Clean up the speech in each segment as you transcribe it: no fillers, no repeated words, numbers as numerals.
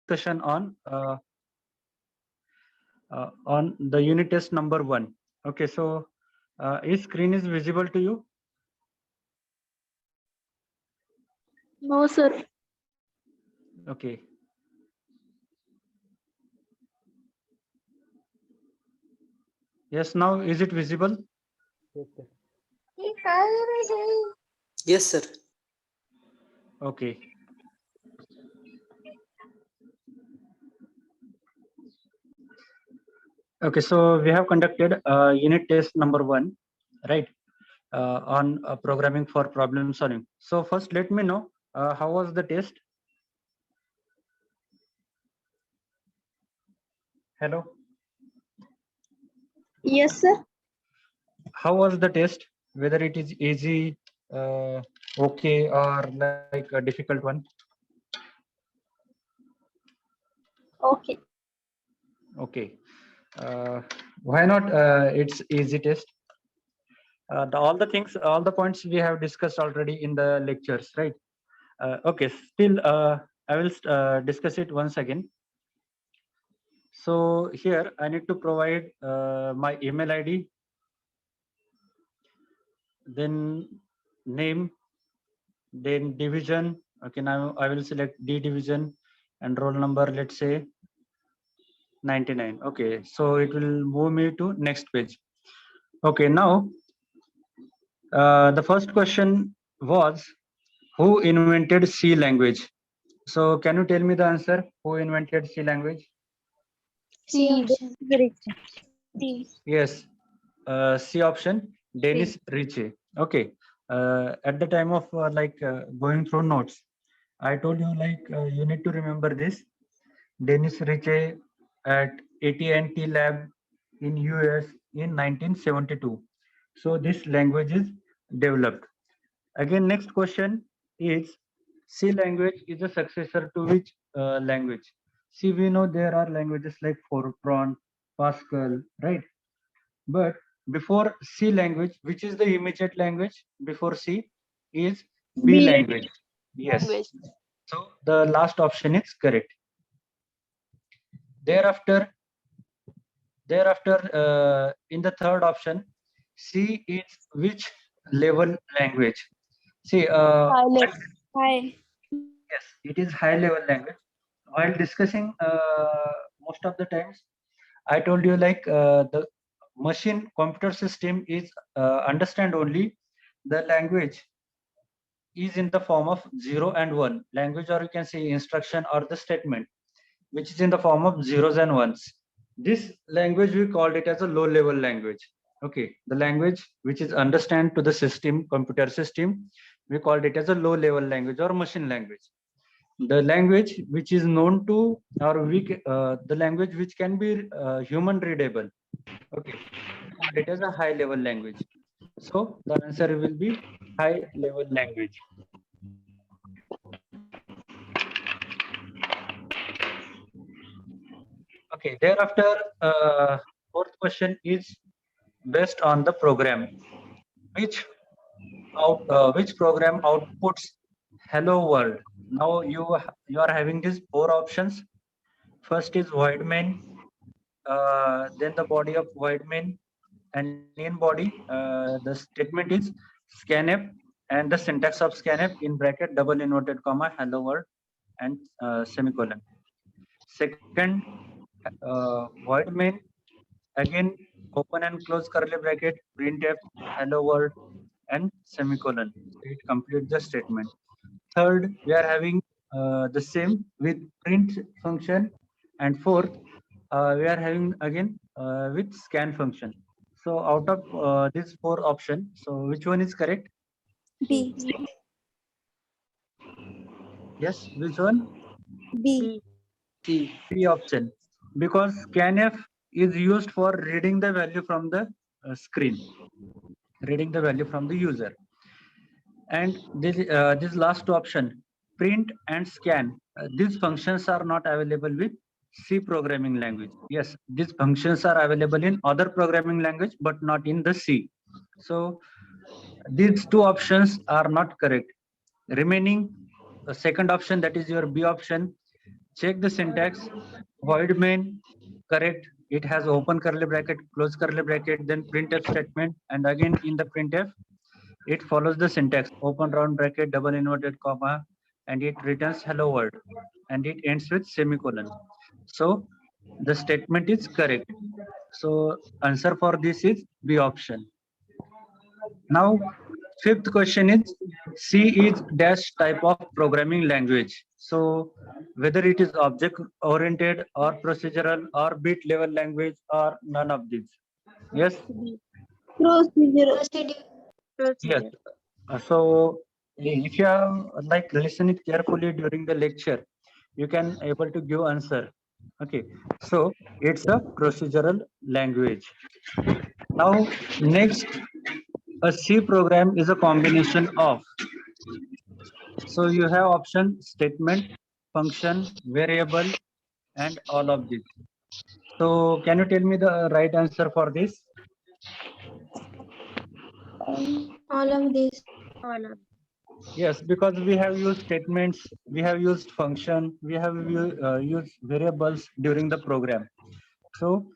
discussion on the unit test number 1. Okay, so is screen is visible to you? No, sir. Okay. Yes, now is it visible? Yes, sir. Okay. Okay, so we have conducted unit test number 1, right, on programming for problem solving. So first, let me know how was the test? Hello. Yes, sir. How was the test? Whether it is easy, okay, or like a difficult one? Okay. Okay. Why not? It's easy test. All the things, all the points we have discussed already in the lectures, right? Okay. Still, I will discuss it once again. So here I need to provide my email ID, then name, then division. Okay, now I will select D division and roll number, let's say 99. Okay, so it will move me to next page. Okay, now the first question was, who invented C language? So can you tell me the answer? Who invented C language? C. D. Yes, C option, Dennis Ritchie. Okay, at the time of going through notes, I told you you need to remember this. Dennis Ritchie at AT&T lab in US in 1972. So this language is developed. Again, next question is, C language is a successor to which language? See, we know there are languages like Fortran, Pascal, right? But before C language, which is the immediate language before C, is B B. language. Yes. So the last option is correct. Thereafter, in the third option, C is which level language? See, Hi. yes, it is high level language. While discussing, most of the times, I told you the machine computer system is understand only the language is in the form of 0 and 1 language, or you can say instruction or the statement, which is in the form of zeros and ones. This language we called it as a low level language. Okay, the language which is understand to the system, computer system, we called it as a low level language or machine language. The language which is known to, or the language which can be human readable. Okay, we call it as a high level language. So the answer will be high level language. Okay, thereafter, fourth question is based on the program. Which program outputs hello world? Now you are having these 4 options. First is void main, then the body of void main, and in body the statement is scanf, and the syntax of scanf in bracket double inverted comma hello world and semicolon. Second, void main, again open and close curly bracket, printf hello world and semicolon. It completes the statement. Third, we are having the same with print function, and fourth, we are having again with scan function. So out of these 4 options, so which one is correct? B. Yes, which one? B. C. B option, because scanf is used for reading the value from the screen, reading the value from the user. And this last option, print and scan, these functions are not available with C programming language. Yes, these functions are available in other programming language, but not in the C. So these 2 options are not correct. Remaining the second option, that is your B option, Check the syntax. Void main, correct. It has open curly bracket, close curly bracket, then printf statement, and again in the printf, it follows the syntax: open round bracket, double inverted comma, and it returns hello world, and it ends with semicolon. So the statement is correct. So answer for this is B option. Now, fifth question is C is dash type of programming language. So whether it is object oriented or procedural or bit level language or none of these. Yes. Procedure. Yes. So if you have like listened carefully during the lecture, you can able to give answer. Okay. So it's a procedural language. Now next, a C program is a combination of. So you have option statement, function, variable, and all of this. So can you tell me the right answer for this? All of this. Yes, because we have used statements, we have used function, we have used variables during the program. So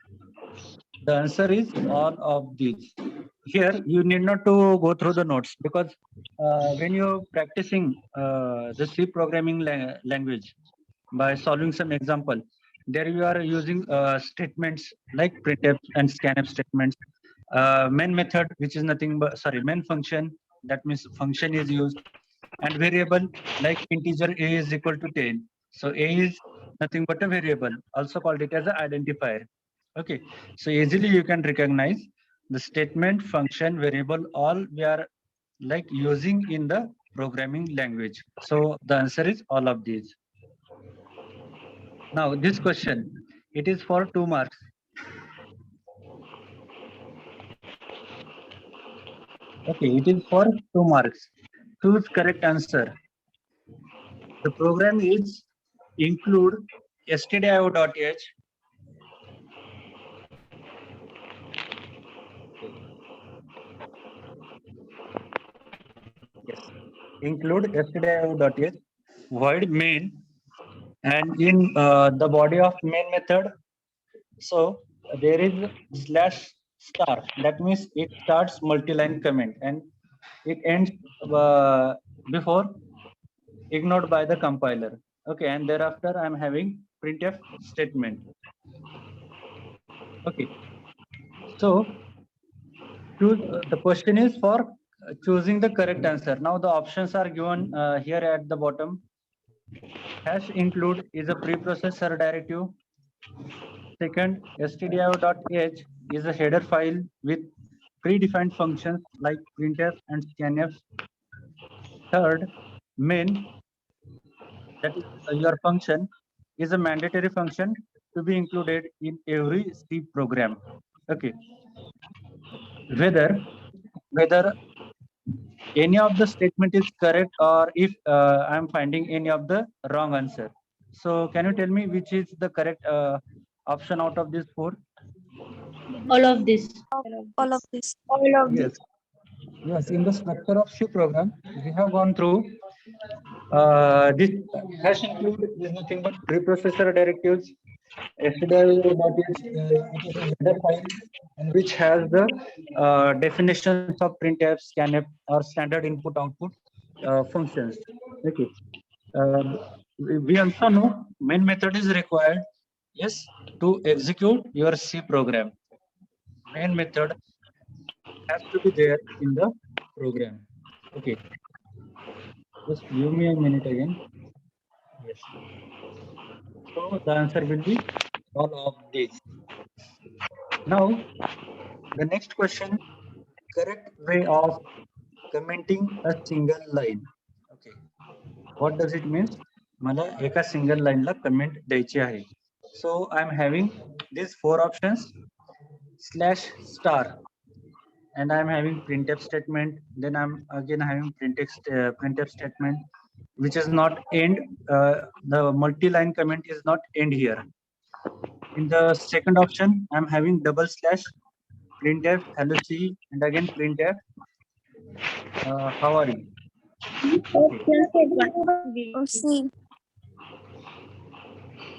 the answer is all of these. Here you need not to go through the notes because when you're practicing the C programming language by solving some example, there you are using statements like printf and scanf statements, main method, which is nothing but main function, that means function is used, and variable like integer a is equal to 10. So a is nothing but a variable, also called it as an identifier. Okay, so easily you can recognize the statement, function, variable, all we are like using in the programming language. So the answer is all of these. Now this question, it is for 2 marks. Okay, it is for 2 marks. Choose correct answer. The program is include stdio.h. Yes, include stdio.h, void main, and in the body of main method, so there is slash star. That means it starts multi-line comment and it ends before ignored by the compiler. Okay, and thereafter I'm having printf statement. Okay, so the question is for choosing the correct answer. Now the options are given here at the bottom. Hash include is a preprocessor directive. Second, stdio.h is a header file with predefined functions like printf and scanf. Third, main, that is your function, is a mandatory function to be included in every C program. Okay, whether any of the statement is correct or if I'm finding any of the wrong answer. So can you tell me which is the correct option out of these 4? All of this. All of this. All of Yes. this. Yes, in the structure of C program, we have gone through this hash include is nothing but preprocessor directives. stdio.h it is a header file and which has the definitions of printf, scanf, or standard input output functions. Okay. Uh, we also know main method is required, yes, to execute your C program. Main method has to be there in the program. Okay, just give me a minute again. Yes. So the answer will be all of these. Now the next question, correct way of commenting a single line. Okay, what does it mean? मला एका single लाईनला comment द्यायची आहे. So I'm having these 4 options: slash star, and I'm having printf statement. Then I'm again having printf statement, which is not end. The multi-line comment is not end here. In the second option, I'm having double slash printf hello C, and again printf how are you. Okay. C.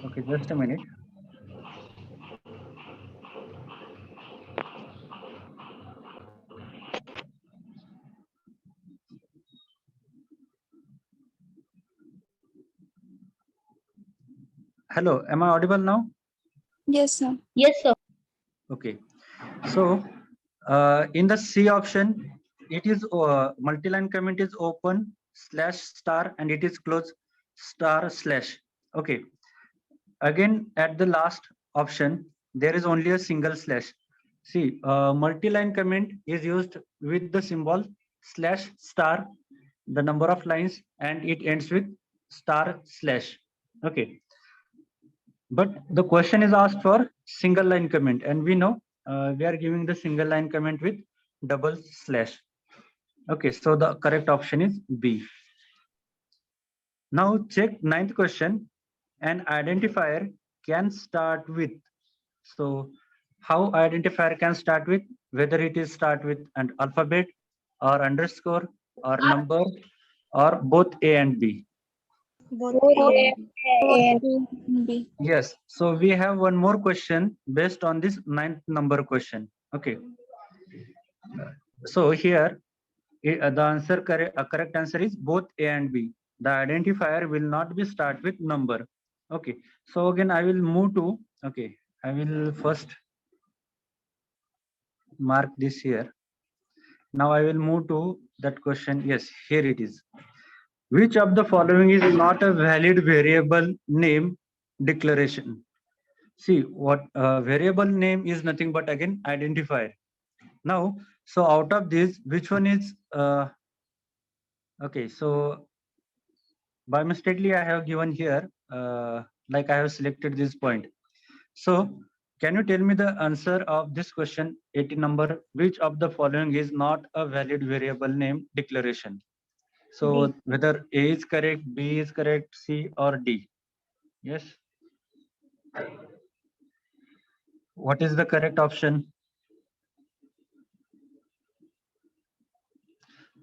Okay, just a minute. Hello, am I audible now? Yes, sir. Yes, sir. Okay, so in the C option, it is multi-line comment is open slash star and it is close star slash. Okay, again at the last option, there is only a single slash. See, multi-line comment is used with the symbol slash star, the number of lines, and it ends with star slash. Okay, but the question is asked for single line comment, and we know we are giving the single line comment with double slash. Okay, so the correct option is B. Now check ninth question. An identifier can start with. So how identifier can start with? Whether it is start with an alphabet or underscore or number or both A and B. Both A and B. Yes, so we have one more question based on this ninth number question. Okay, so here the answer correct answer is both A and B. The identifier will not be start with number. Okay, so again I will move to, okay, I will first mark this here. Now I will move to that question. Yes, here it is. Which of the following is not a valid variable name declaration? See, what variable name is nothing but again identifier. Now, so out of this, which one is okay? So by mistakenly, I have given here like I have selected this point. So can you tell me the answer of this question 18 number? Which of the following is not a valid variable name declaration? So D. whether A is correct, B is correct, C or D? Yes. What is the correct option?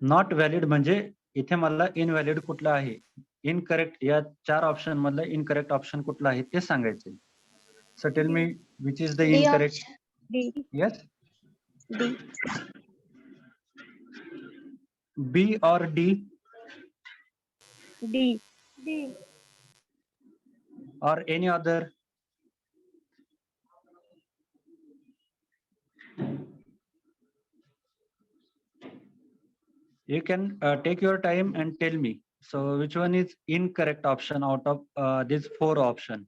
Not valid म्हणजे इथे मला invalid कुठला आहे, incorrect या 4 option मधलं incorrect option कुठलं आहे ते सांगायचे. So tell me which is the D incorrect. D. Yes, D. B और डी D. D. और any other? You can take your time and tell me. So which one is incorrect option out of these 4 option?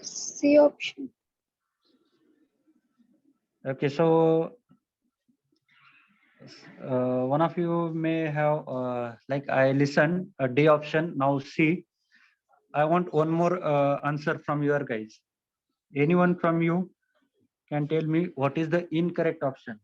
C option. Okay, so one of you may have like I listened a D option. Now C. I want one more answer from your guys. Anyone from you can tell me what is the incorrect option?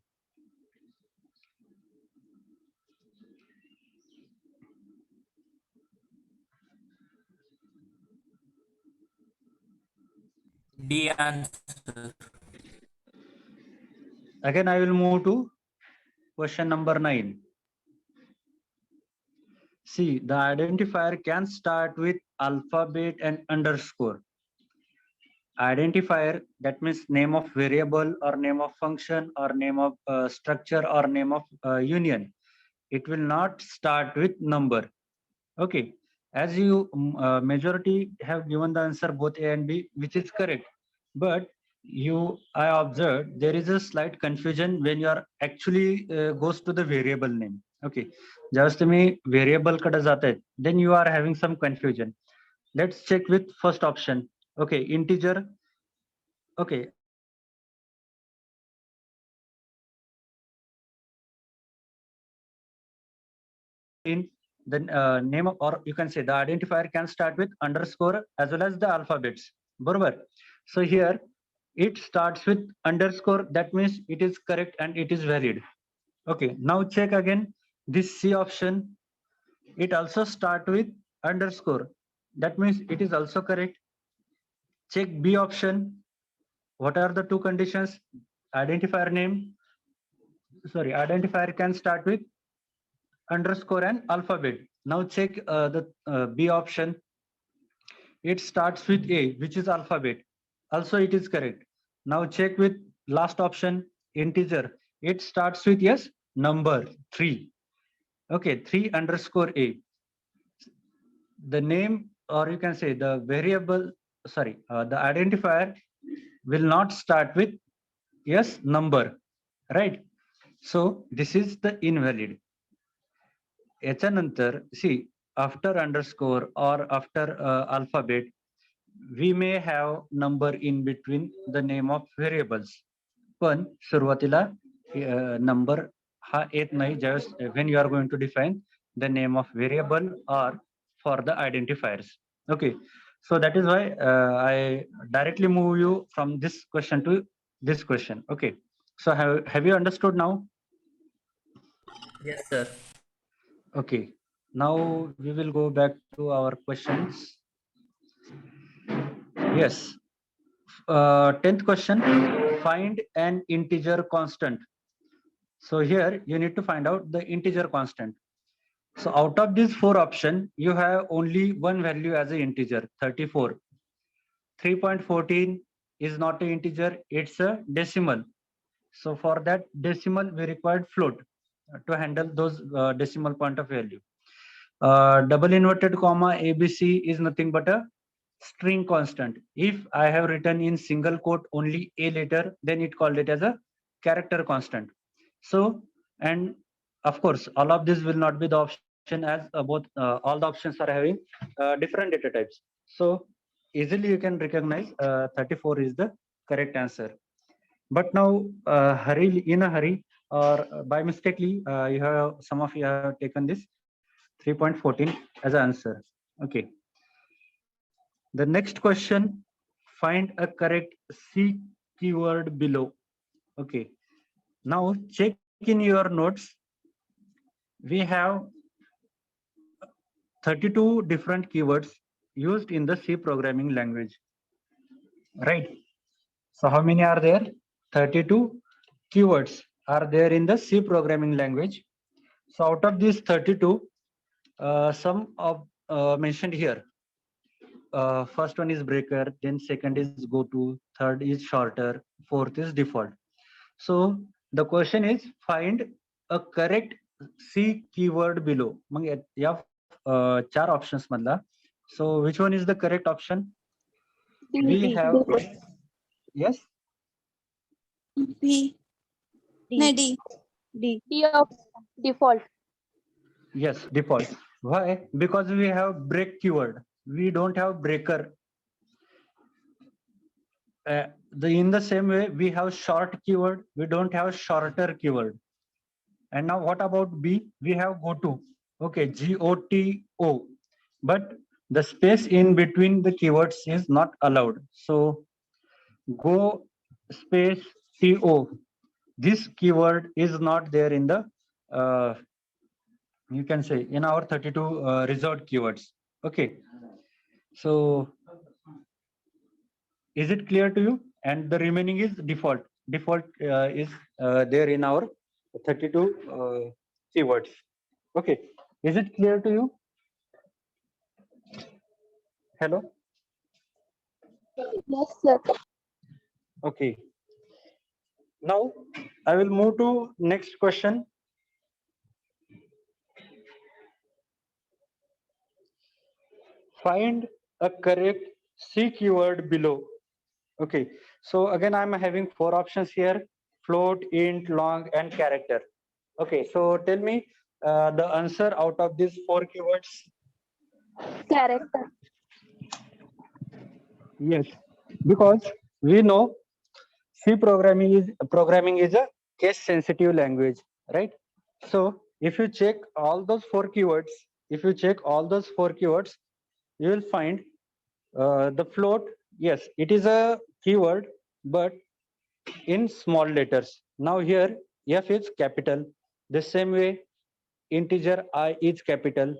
D answer. Again, I will move to question number 9. See, the identifier can start with alphabet and underscore. Identifier, that means name of variable or name of function or name of structure or name of union. It will not start with number. Okay, as you majority have given the answer both A and B, which is correct. But I observed there is a slight confusion when you are actually goes to the variable name. Okay, just me variable kada jata hai, then you are having some confusion. Let's check with first option. Okay, integer. Okay, in the name of, or you can say the identifier can start with underscore as well as the alphabets. Barabar. So here it starts with underscore, that means it is correct and it is valid. Okay, now check again this C option. It also start with underscore, that means it is also correct. Check B option. What are the two conditions? Identifier name, sorry, identifier can start with underscore and alphabet. Now check the B option. It starts with A, which is alphabet. Also, it is correct. Now check with last option, integer. It starts with yes, number 3. Okay, 3 underscore A. The name, or you can say the variable, sorry, the identifier will not start with yes, number, right? So this is the invalid. याच्यानंतर see, after underscore or after alphabet, we may have number in between the name of variables. पण सुरुवातीला number हा येत नाही ज्यावेळेस when you are going to define the name of variable or for the identifiers. Okay, so that is why I directly move you from this question to this question. Okay, so have you understood now? Yes, sir. Okay, now we will go back to our questions. Yes, 10th question, find an integer constant. So here you need to find out the integer constant. So out of these 4 options, you have only one value as an integer, 34. 3.14 is not an integer, it's a decimal. So for that decimal, we required float to handle those decimal point of value. Double inverted comma ABC is nothing but a string constant. If I have written in single quote only a letter, then it called it as a character constant. So, and of course, all of this will not be the option as both all the options are having different data types. So easily you can recognize 34 is the correct answer. But now in a hurry or by mistakenly, you have some of you have taken this 3.14 as an answer. Okay. The next question, find a correct C keyword below. Okay. Now check in your notes. We have 32 different keywords used in the C programming language. Right. So how many are there? 32 keywords are there in the C programming language. So out of these 32, some of mentioned here. First one is breaker, then second is go to, third is shorter, fourth is default. So the question is find a correct C keyword below. मग या 4 options मधला. So which one is the correct option? We have yes. B. No, D. D. D of default. Yes, default. Why? Because we have break keyword. We don't have breaker. In the same way, we have short keyword. We don't have shorter keyword. And now what about B? We have go to. Okay, GOTO. But the space in between the keywords is not allowed. So go space TO. This keyword is not there in the you can say in our 32 reserved keywords. Okay, so is it clear to you? And the remaining is default. Default is there in our 32 keywords. Okay, is it clear to you? Hello. Yes, sir. Okay, now I will move to next question. Find a correct C keyword below. Okay, so again, I'm having 4 options here: float, int, long, and character. Okay, so tell me the answer out of these 4 keywords. Character. Yes, because we know C programming is a case sensitive language, right? So if you check all those 4 keywords, you will find the float. Yes, it is a keyword, but in small letters. Now here F is capital. The same way integer I is capital.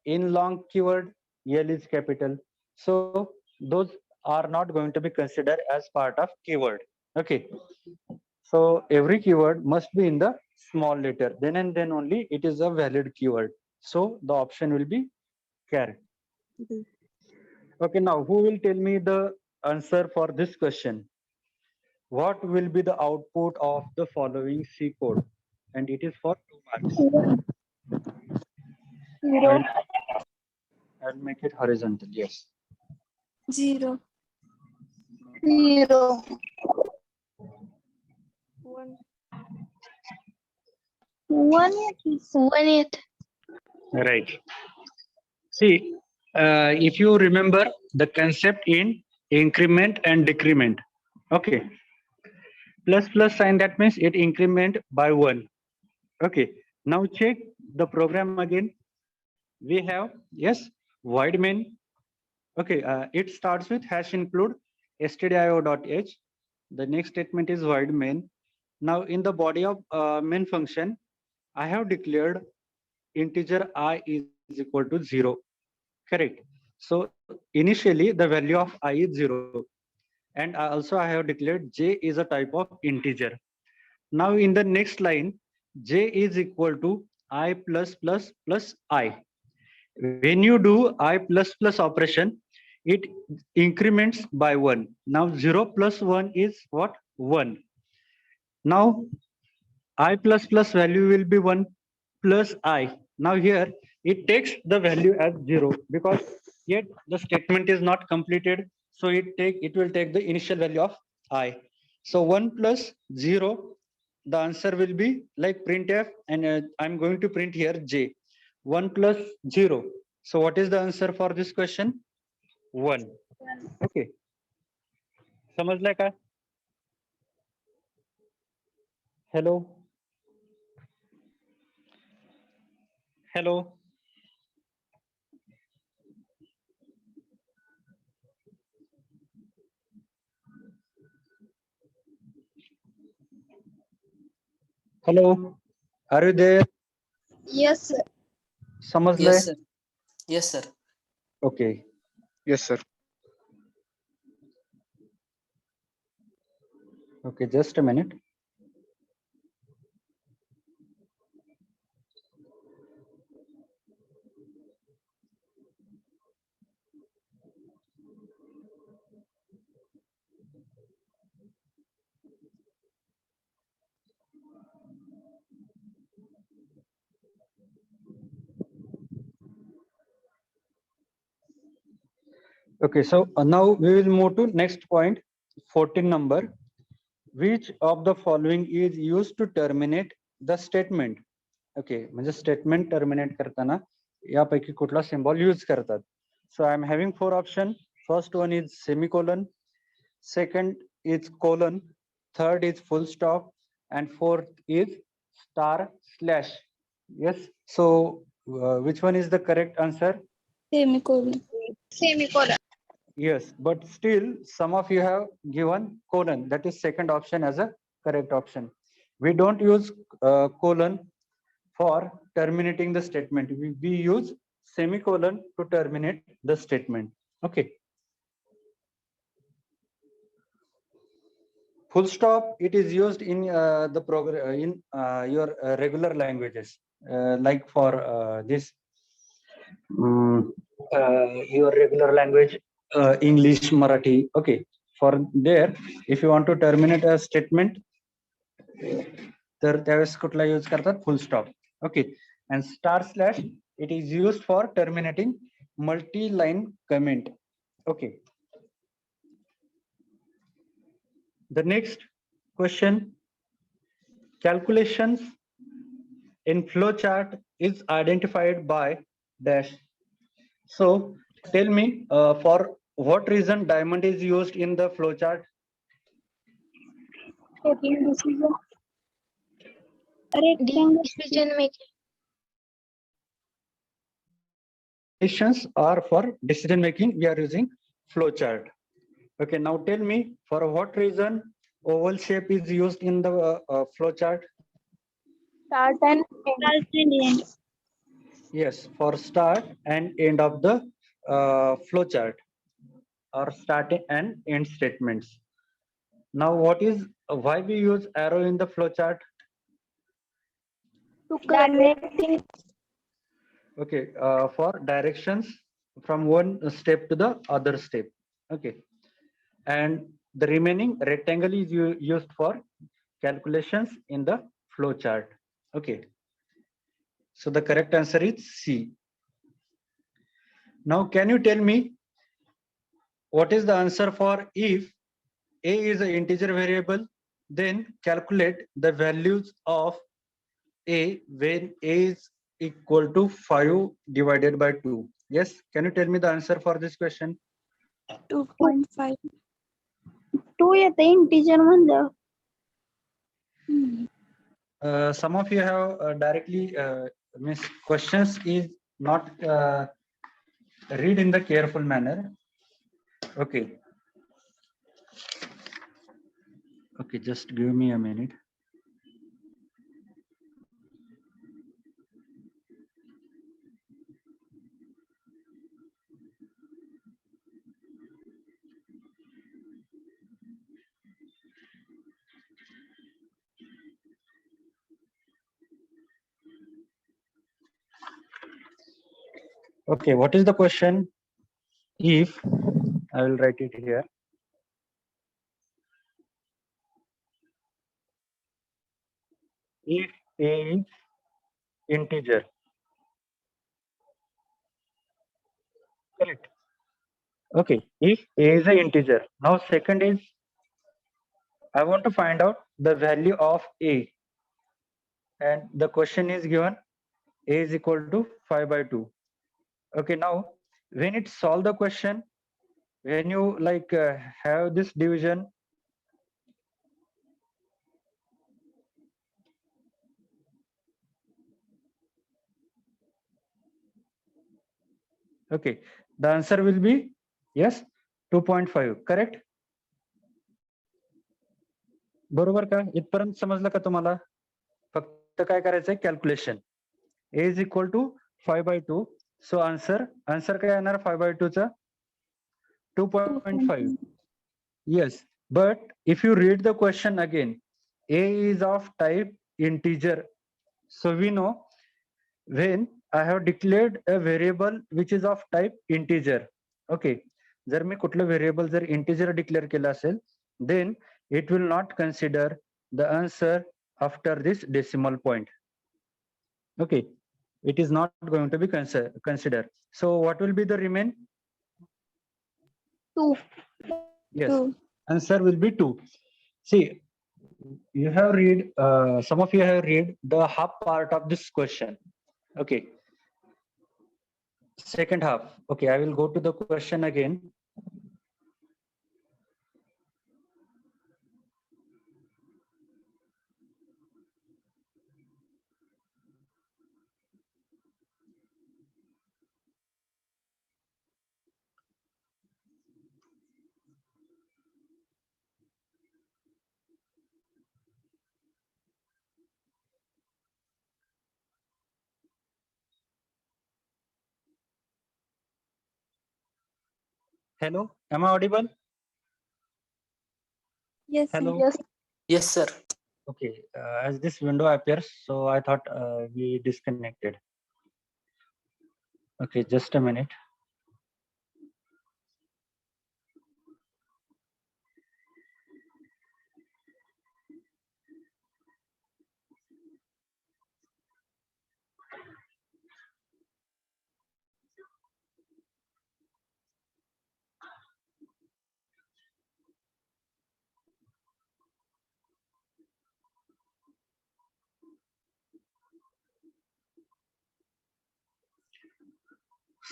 In long keyword L is capital. So those are not going to be considered as part of keyword. Okay. So every keyword must be in the small letter. Then and then only it is a valid keyword. So the option will be carrot. Okay, now who will tell me the answer for this question? What will be the output of the following C code? And it is for 2 marks. Zero. I'll make it horizontal. Yes. Zero. Zero. One. One. One. Right. See, if you remember the concept in increment and decrement. Okay. Plus plus sign, that means it increment by 1. Okay. Now check the program again. We have, yes, void main. Okay. It starts with hash include stdio.h. The next statement is void main. Now in the body of main function, I have declared integer I is equal to 0. Correct. So initially the value of I is 0. And also I have declared j is a type of integer. Now in the next line, j is equal to I plus I. When you do I plus operation, it increments by 1. Now 0 plus 1 is what? 1. Now I plus value will be 1 plus I. Now here it takes the value as 0 because yet the statement is not completed. So it will take the initial value of I. So 1 plus 0, the answer will be like printf, and I'm going to print here j. 1 plus 0. So what is the answer for this question? 1. Okay. समझला का? Hello. Hello. Hello. Are you there? Yes, sir. समझ ले? Yes, sir. Yes, sir. Okay. Yes, sir. Okay, just a minute. Okay, so now we will move to next point, 14 number. Which of the following is used to terminate the statement? Okay, म्हणजे statement terminate करताना यापैकी कुठला symbol use करतात? So I am having 4 options. First one is semicolon, second is colon, third is full stop, and fourth is star slash. Yes. So which one is the correct answer? Semicolon. Semicolon. Yes, but still some of you have given colon. That is second option as a correct option. We don't use colon for terminating the statement. We use semicolon to terminate the statement. Okay. Full stop, it is used in the program in your regular languages, like for this your regular language, English, Marathi. Okay, for there, if you want to terminate a statement, तर त्यावेळेस कुठला use करतात? Full stop. Okay. And star slash, it is used for terminating multi-line comment. Okay. The next question, calculations in flowchart is identified by dash. So tell me, for what reason diamond is used in the flowchart? Taking decision. Decision making. Calculations are for decision making. We are using flowchart. Okay, now tell me, for what reason oval shape is used in the flowchart? Start and end. Yes, for start and end of the flowchart, or start and end statements. Now, what is why we use arrow in the flowchart? To connect things. Okay, for directions from one step to the other step. Okay. And the remaining rectangle is used for calculations in the flow chart. Okay. So the correct answer is C. Now, can you tell me what is the answer for if A is an integer variable, then calculate the values of A when A is equal to 5 divided by 2. Yes, can you tell me the answer for this question? 2.5. 2 येते integer म्हणलं. Some of you have directly miss questions is not read in the careful manner. Okay. Okay, just give me a minute. Okay, what is the question? If I will write it here. If A is integer, correct? Okay, if A is an integer. Now second is, I want to find out the value of A. And the question is given, A is equal to 5 by 2. Okay, now when it solve the question, when you like have this division, okay, the answer will be yes, 2.5, correct? बरोबर का? इथपर्यंत समजलं का तुम्हाला? फक्त काय करायचंय calculation. A is equal to 5 by 2. So answer काय येणार 5 by 2 चा? 2.5. Yes, but if you read the question again, A is of type integer. So we know when I have declared a variable which is of type integer. Okay, जर मी कुठलं variable जर integer declare केलं असेल, then it will not consider the answer after this decimal point. Okay, it is not going to be considered. So what will be the remain? 2. Yes, 2. answer will be 2. See, you have read, some of you have read the half part of this question. Okay. Second half. Okay, I will go to the question again. Hello, am I audible? Yes. Hello. Yes. Yes, sir. Okay, as this window appears, so I thought we disconnected. Okay, just a minute.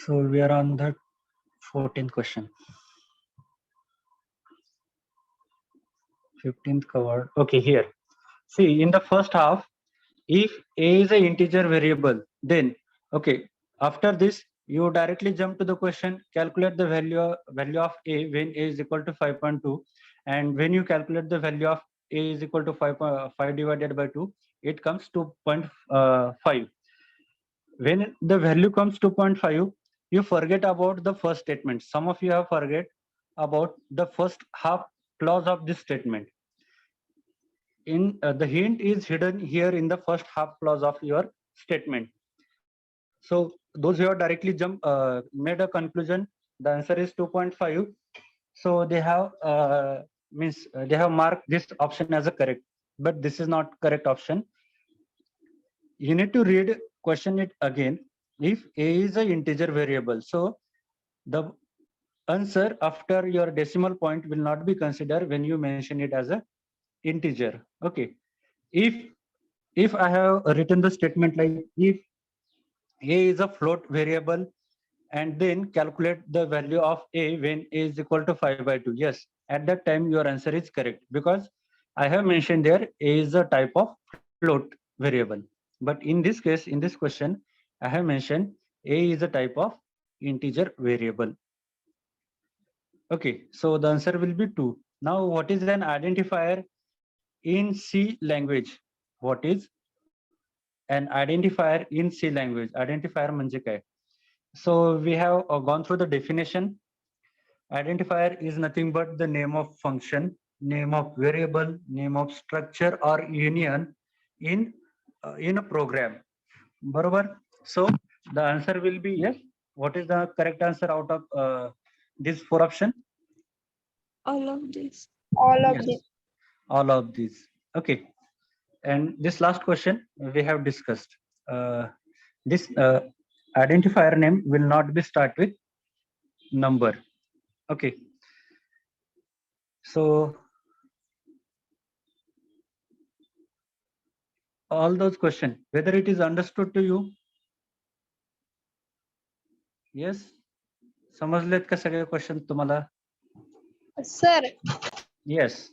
So we are on the 14th question. 15th covered. Okay, here. See, in the first half, if A is an integer variable, then, okay, after this, you directly jump to the question, calculate the value of A when A is equal to 5.2. And when you calculate the value of A is equal to 5 divided by 2, it comes 2.5. When the value comes 2.5, you forget about the first statement. Some of you have forget about the first half clause of this statement. In the hint is hidden here in the first half clause of your statement. So those who have directly made a conclusion, the answer is 2.5. So they have they have marked this option as a correct, but this is not correct option. You need to read question it again. If a is an integer variable, so the answer after your decimal point will not be considered when you mention it as a integer. Okay. If I have written the statement like if a is a float variable and then calculate the value of a when a is equal to 5/2. Yes, at that time your answer is correct because I have mentioned there a is a type of float variable. But in this case, in this question, I have mentioned a is a type of integer variable. Okay, so the answer will be 2. Now, what is an identifier in C language? What is an identifier in C language? Identifier म्हणजे काय? So we have gone through the definition. Identifier is nothing but the name of function, name of variable, name of structure or union in a program. Barabar? So the answer will be yes. What is the correct answer out of these 4 options? All of this. Yes, all of these. Okay. And this last question we have discussed. This identifier name will not be start with number. Okay. So all those questions, whether it is understood to you? Yes. समजलेत का सगळे question तुम्हाला? Sir, Yes.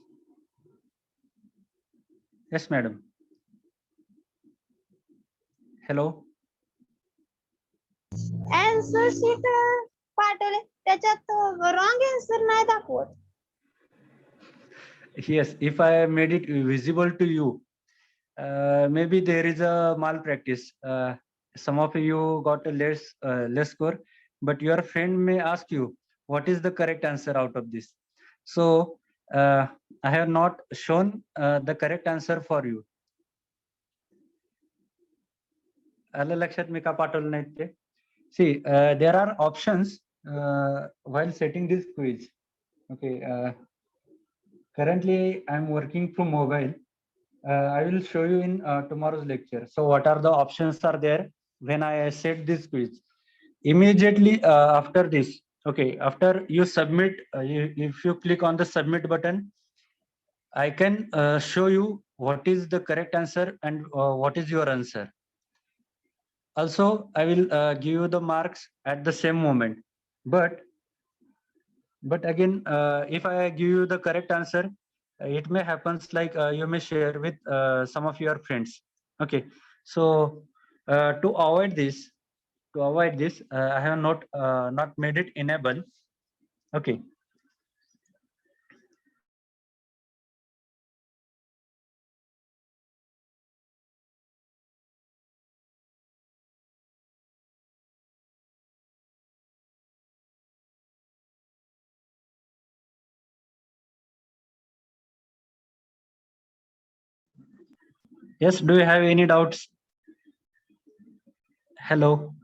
Yes, madam. Hello. answer sheet पाठवले त्याच्यात wrong answer नाही दाखवत. Yes, if I made it visible to you, maybe there is a malpractice. Some of you got a less score, but your friend may ask you what is the correct answer out of this. So I have not shown the correct answer for you. आलं लक्षात मी का पाठवलं नाही ते? See, there are options while setting this quiz. Okay. Currently, I'm working from mobile. I will show you in tomorrow's lecture. So what are the options are there when I set this quiz? Immediately after this, okay, after you submit, if you click on the submit button, I can show you what is the correct answer and what is your answer. Also, I will give you the marks at the same moment. But again, if I give you the correct answer, it may happens like you may share with some of your friends. Okay, so to avoid this, I have not made it enable. Okay. Yes, do you have any doubts? Hello.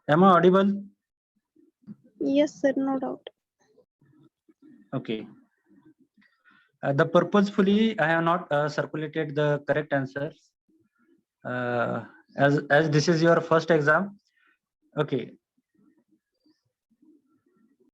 Am I audible? Yes, sir, no doubt. Okay. The purposefully I have not circulated the correct answers as this is your first exam. Okay.